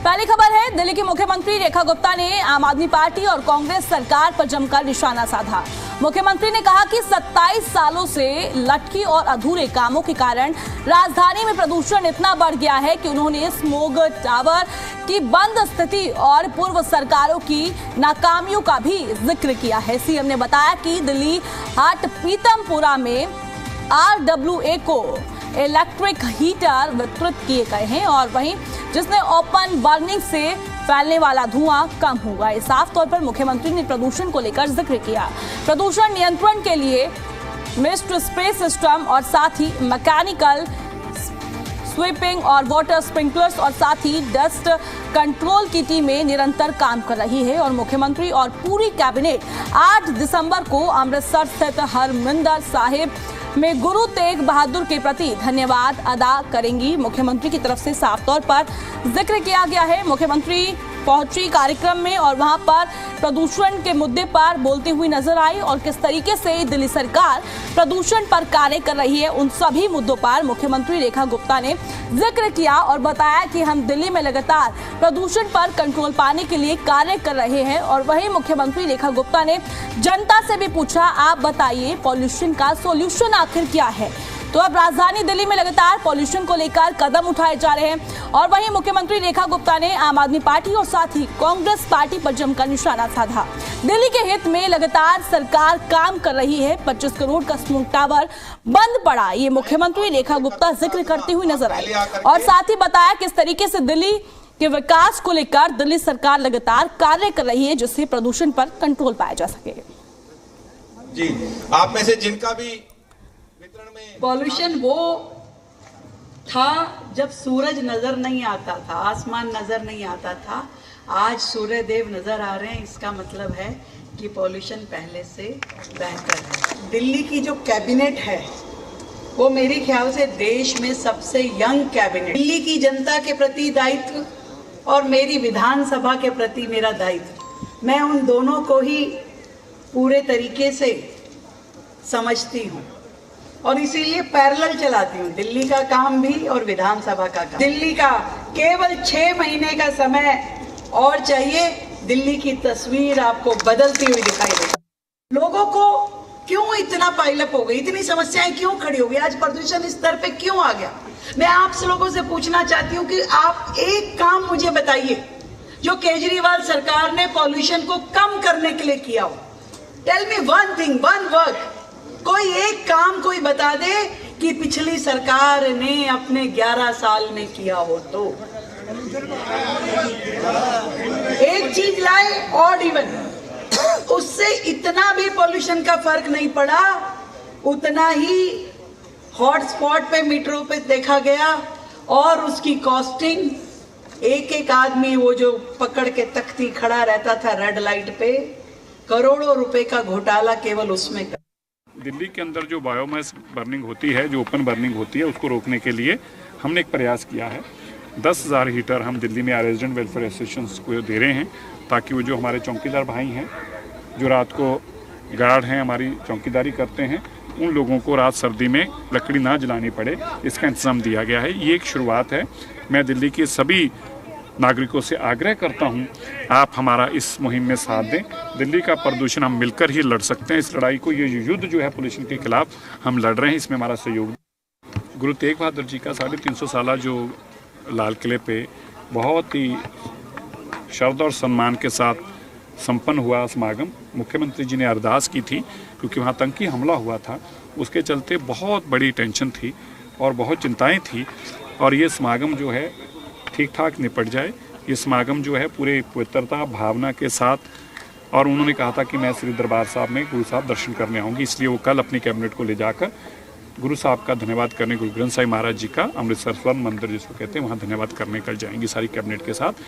पहली खबर है, दिल्ली की मुख्यमंत्री रेखा गुप्ता ने आम आदमी पार्टी और कांग्रेस सरकार पर जमकर निशाना साधा। मुख्यमंत्री ने कहा कि 27 सालों से लटकी और अधूरे कामों के कारण राजधानी में प्रदूषण इतना बढ़ गया है कि उन्होंने स्मोग टावर की बंद स्थिति और पूर्व सरकारों की नाकामियों का भी जिक्र किया है। सीएम ने बताया कि दिल्ली हाट पीतमपुरा में RWA को इलेक्ट्रिक हीटर वितरित किए गए हैं और वहीं जिसने ओपन बर्निंग से फैलने वाला धुआं कम होगा। साफ तौर पर मुख्यमंत्री ने प्रदूषण को लेकर जिक्र किया। प्रदूषण नियंत्रण के लिए मिस्ट स्प्रे सिस्टम और साथ ही मैकेनिकल स्वीपिंग और वाटर स्प्रिंकलर्स और साथ ही डस्ट कंट्रोल की टीमें निरंतर काम कर रही है और मुख्यमंत्री और पूरी कैबिनेट 8 दिसंबर को अमृतसर स्थित हरमिंदर साहिब में गुरु तेग बहादुर के प्रति धन्यवाद अदा करेंगी। मुख्यमंत्री की तरफ से साफ तौर पर जिक्र किया गया है। मुख्यमंत्री पहुंची कार्यक्रम में और वहां पर प्रदूषण के मुद्दे पर बोलती हुई नजर आई और किस तरीके से दिल्ली सरकार प्रदूषण पर कार्य कर रही है, उन सभी मुद्दों पर मुख्यमंत्री रेखा गुप्ता ने जिक्र किया और बताया कि हम दिल्ली में लगातार प्रदूषण पर कंट्रोल पाने के लिए कार्य कर रहे हैं। और वहीं मुख्यमंत्री रेखा गुप्ता ने जनता से भी पूछा, आप बताइए पॉल्यूशन का सॉल्यूशन आखिर क्या है। तो अब राजधानी दिल्ली में लगातार पॉल्यूशन को लेकर कदम उठाए जा रहे हैं और वहीं मुख्यमंत्री रेखा गुप्ता ने आम आदमी पार्टी और साथ ही कांग्रेस पार्टी पर जमकर निशाना साधा। दिल्ली के हित में लगातार सरकार काम कर रही है। 25 करोड़ का स्मोग टावर बंद पड़ा, ये मुख्यमंत्री रेखा गुप्ता जिक्र करती हुई नजर आई और साथ ही बताया किस तरीके से दिल्ली के विकास को लेकर दिल्ली सरकार लगातार कार्य कर रही है जिससे प्रदूषण पर कंट्रोल पाया जा सके। जी, आप में से जिनका भी पॉल्यूशन वो था जब सूरज नजर नहीं आता था, आसमान नजर नहीं आता था। आज सूर्य देव नजर आ रहे हैं, इसका मतलब है कि पॉल्यूशन पहले से बेहतर है। दिल्ली की जो कैबिनेट है वो मेरे ख्याल से देश में सबसे यंग कैबिनेट। दिल्ली की जनता के प्रति दायित्व और मेरी विधानसभा के प्रति मेरा दायित्व, मैं उन दोनों को ही पूरे तरीके से समझती हूँ और इसीलिए पैरेलल चलाती हूँ, दिल्ली का काम भी और विधानसभा का काम। दिल्ली का केवल 6 महीने का समय और चाहिए, दिल्ली की तस्वीर आपको बदलती हुई दिखाई देगी। लोगों को क्यों इतना पाइलअप हो गई, इतनी समस्याएं क्यों खड़ी हो गई, आज प्रदूषण इस स्तर पे क्यों आ गया। मैं आप लोगों से पूछना चाहती हूँ कि आप एक काम मुझे बताइए जो केजरीवाल सरकार ने पॉल्यूशन को कम करने के लिए किया हो। Tell me one thing, one work, कोई एक काम कोई बता दे कि पिछली सरकार ने अपने 11 साल में किया हो। तो एक चीज लाए ऑड इवन, उससे इतना भी पॉल्यूशन का फर्क नहीं पड़ा, उतना ही हॉटस्पॉट पे मीटरों पे देखा गया और उसकी कॉस्टिंग एक आदमी वो जो पकड़ के तख्ती खड़ा रहता था रेड लाइट पे, करोड़ों रुपए का घोटाला केवल उसमें। दिल्ली के अंदर जो बायोमास बर्निंग होती है, जो ओपन बर्निंग होती है, उसको रोकने के लिए हमने एक प्रयास किया है। 10,000 हीटर हम दिल्ली में रेजिडेंट वेलफेयर एसोसिएशंस को दे रहे हैं ताकि वो जो हमारे चौकीदार भाई हैं, जो रात को गार्ड हैं, हमारी चौकीदारी करते हैं, उन लोगों को रात सर्दी में लकड़ी ना जलानी पड़े, इसका इंतजाम दिया गया है। ये एक शुरुआत है। मैं दिल्ली के सभी नागरिकों से आग्रह करता हूं, आप हमारा इस मुहिम में साथ दें। दिल्ली का प्रदूषण हम मिलकर ही लड़ सकते हैं। इस लड़ाई को, ये युद्ध जो है पोल्यूशन के खिलाफ हम लड़ रहे हैं, इसमें हमारा सहयोग। गुरु तेग बहादुर जी का 350 साला जो लाल किले पे बहुत ही श्रद्धा और सम्मान के साथ संपन्न हुआ समागम, मुख्यमंत्री जी ने अरदास की थी क्योंकि वहाँ आतंकी हमला हुआ था, उसके चलते बहुत बड़ी टेंशन थी और बहुत चिंताएँ थी और ये समागम जो है ठीक ठाक निपट जाए। ये समागम जो है पूरे पवित्रता भावना के साथ, और उन्होंने कहा था कि मैं श्री दरबार साहब में गुरु साहब दर्शन करने आऊँगी, इसलिए वो कल अपनी कैबिनेट को ले जाकर गुरु साहब का धन्यवाद करने, गुरु ग्रंथ साहिब महाराज जी का अमृतसर स्वर्ण मंदिर जिसको कहते हैं, वहाँ धन्यवाद करने कल जाएंगी सारी कैबिनेट के साथ।